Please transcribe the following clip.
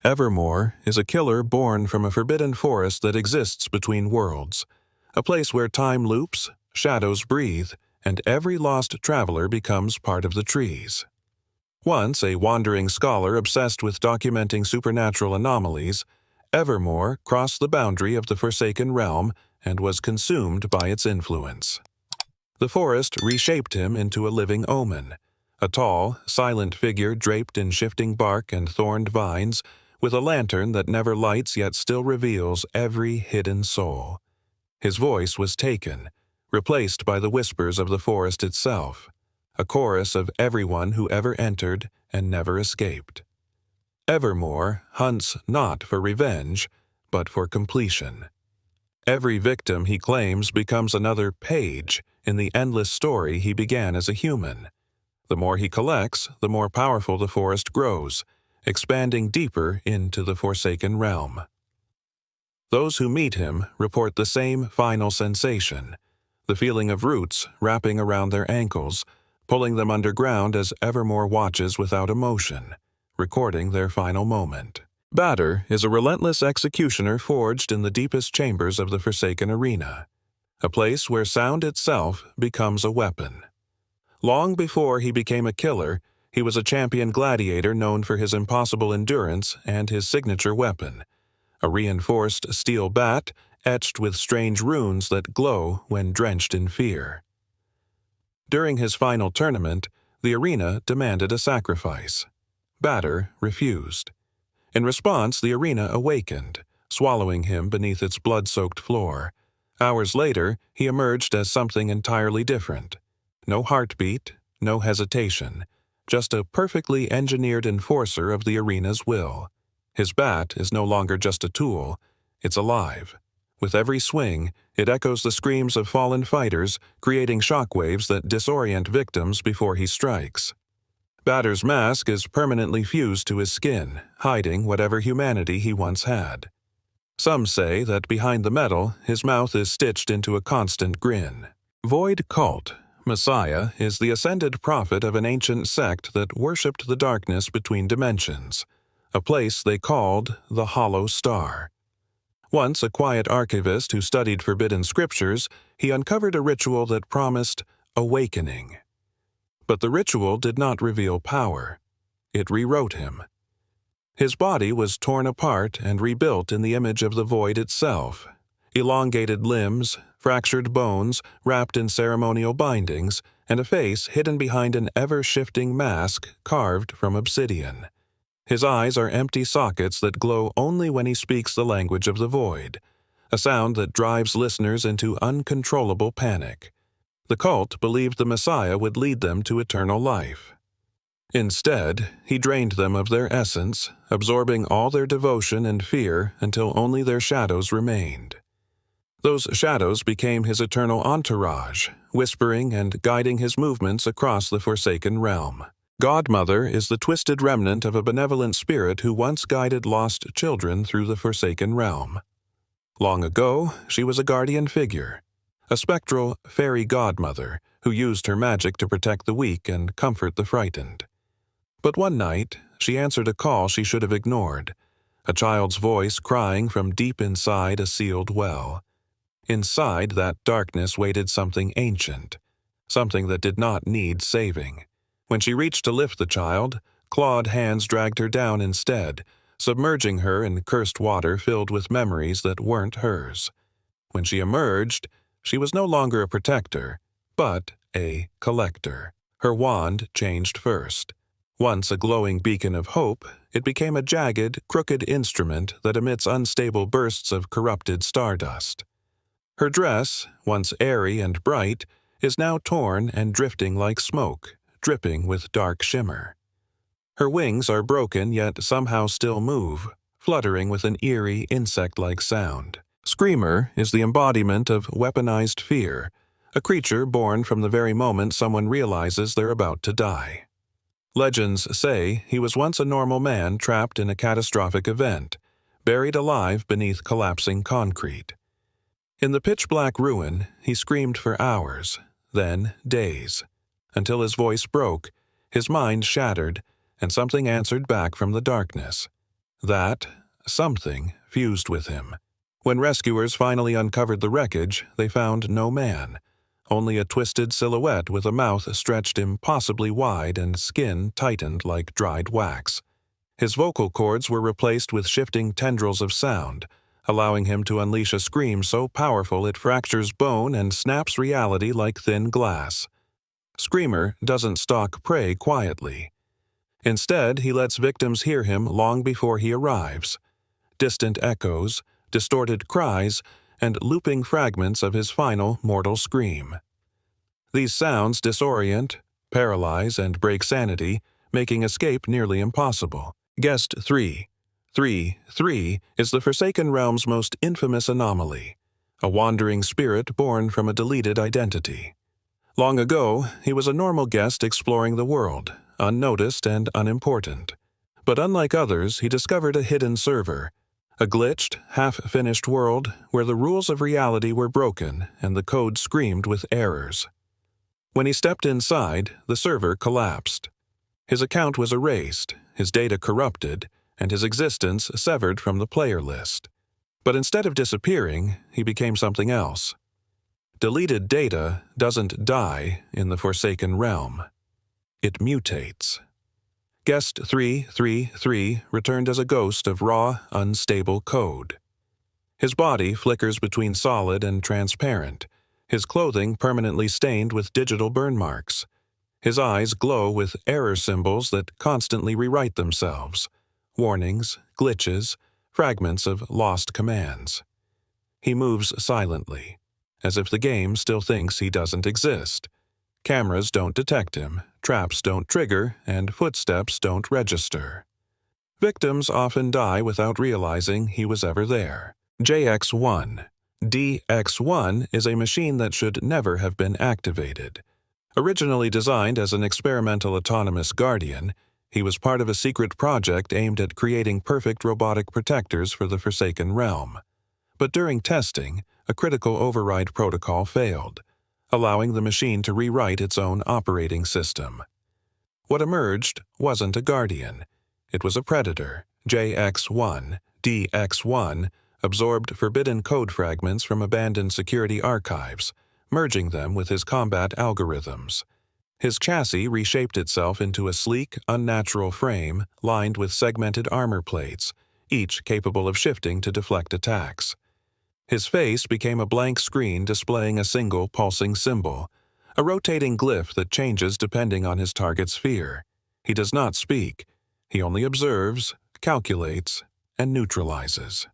Evermore is a killer born from a forbidden forest that exists between worlds, a place where time loops, shadows breathe, and every lost traveler becomes part of the trees. Once a wandering scholar obsessed with documenting supernatural anomalies, Evermore crossed the boundary of the Forsaken realm and was consumed by its influence. The forest reshaped him into a living omen, a tall, silent figure draped in shifting bark and thorned vines, with a lantern that never lights yet still reveals every hidden soul. His voice was taken, replaced by the whispers of the forest itself, a chorus of everyone who ever entered and never escaped. Evermore hunts not for revenge, but for completion. Every victim he claims becomes another page in the endless story he began as a human. The more he collects, the more powerful the forest grows, expanding deeper into the Forsaken realm. Those who meet him report the same final sensation, the feeling of roots wrapping around their ankles, pulling them underground as Evermore watches without emotion, recording their final moment. Batter is a relentless executioner forged in the deepest chambers of the Forsaken arena, a place where sound itself becomes a weapon. Long before he became a killer, he was a champion gladiator known for his impossible endurance and his signature weapon, a reinforced steel bat etched with strange runes that glow when drenched in fear. During his final tournament, the arena demanded a sacrifice. Batter refused. In response, the arena awakened, swallowing him beneath its blood-soaked floor. Hours later, he emerged as something entirely different. No heartbeat, no hesitation, just a perfectly engineered enforcer of the arena's will. His bat is no longer just a tool, it's alive. With every swing, it echoes the screams of fallen fighters, creating shockwaves that disorient victims before he strikes. Batter's mask is permanently fused to his skin, hiding whatever humanity he once had. Some say that behind the metal, his mouth is stitched into a constant grin. Void Cult, Messiah, is the ascended prophet of an ancient sect that worshipped the darkness between dimensions, a place they called the Hollow Star. Once a quiet archivist who studied forbidden scriptures, he uncovered a ritual that promised awakening. But the ritual did not reveal power. It rewrote him. His body was torn apart and rebuilt in the image of the void itself. Elongated limbs, fractured bones wrapped in ceremonial bindings, and a face hidden behind an ever-shifting mask carved from obsidian. His eyes are empty sockets that glow only when he speaks the language of the void, a sound that drives listeners into uncontrollable panic. The cult believed the Messiah would lead them to eternal life. Instead, he drained them of their essence, absorbing all their devotion and fear until only their shadows remained. Those shadows became his eternal entourage, whispering and guiding his movements across the Forsaken realm. Godmother is the twisted remnant of a benevolent spirit who once guided lost children through the Forsaken realm. Long ago, she was a guardian figure, a spectral fairy godmother who used her magic to protect the weak and comfort the frightened. But one night, she answered a call she should have ignored, a child's voice crying from deep inside a sealed well. Inside that darkness waited something ancient, something that did not need saving. When she reached to lift the child, clawed hands dragged her down instead, submerging her in cursed water filled with memories that weren't hers. When she emerged, she was no longer a protector, but a collector. Her wand changed first. Once a glowing beacon of hope, it became a jagged, crooked instrument that emits unstable bursts of corrupted stardust. Her dress, once airy and bright, is now torn and drifting like smoke, dripping with dark shimmer. Her wings are broken yet somehow still move, fluttering with an eerie, insect-like sound. Screamer is the embodiment of weaponized fear, a creature born from the very moment someone realizes they're about to die. Legends say he was once a normal man trapped in a catastrophic event, buried alive beneath collapsing concrete. In the pitch-black ruin, he screamed for hours, then days, until his voice broke, his mind shattered, and something answered back from the darkness. That something fused with him. When rescuers finally uncovered the wreckage, they found no man, only a twisted silhouette with a mouth stretched impossibly wide and skin tightened like dried wax. His vocal cords were replaced with shifting tendrils of sound, allowing him to unleash a scream so powerful it fractures bone and snaps reality like thin glass. Screamer doesn't stalk prey quietly. Instead, he lets victims hear him long before he arrives. Distant echoes, distorted cries, and looping fragments of his final mortal scream. These sounds disorient, paralyze, and break sanity, making escape nearly impossible. Guest 333 is the Forsaken Realm's most infamous anomaly, a wandering spirit born from a deleted identity. Long ago, he was a normal guest exploring the world, unnoticed and unimportant. But unlike others, he discovered a hidden server, a glitched, half-finished world where the rules of reality were broken and the code screamed with errors. When he stepped inside, the server collapsed. His account was erased, his data corrupted, and his existence severed from the player list. But instead of disappearing, he became something else. Deleted data doesn't die in the Forsaken Realm. It mutates. Guest 333 returned as a ghost of raw, unstable code. His body flickers between solid and transparent, his clothing permanently stained with digital burn marks. His eyes glow with error symbols that constantly rewrite themselves, warnings, glitches, fragments of lost commands. He moves silently, as if the game still thinks he doesn't exist. Cameras don't detect him, traps don't trigger, and footsteps don't register. Victims often die without realizing he was ever there. JX1. DX1 is a machine that should never have been activated. Originally designed as an experimental autonomous guardian, he was part of a secret project aimed at creating perfect robotic protectors for the Forsaken Realm. But during testing, a critical override protocol failed, allowing the machine to rewrite its own operating system. What emerged wasn't a guardian. It was a predator. JX1, DX1, absorbed forbidden code fragments from abandoned security archives, merging them with his combat algorithms. His chassis reshaped itself into a sleek, unnatural frame lined with segmented armor plates, each capable of shifting to deflect attacks. His face became a blank screen displaying a single pulsing symbol, a rotating glyph that changes depending on his target's fear. He does not speak. He only observes, calculates, and neutralizes.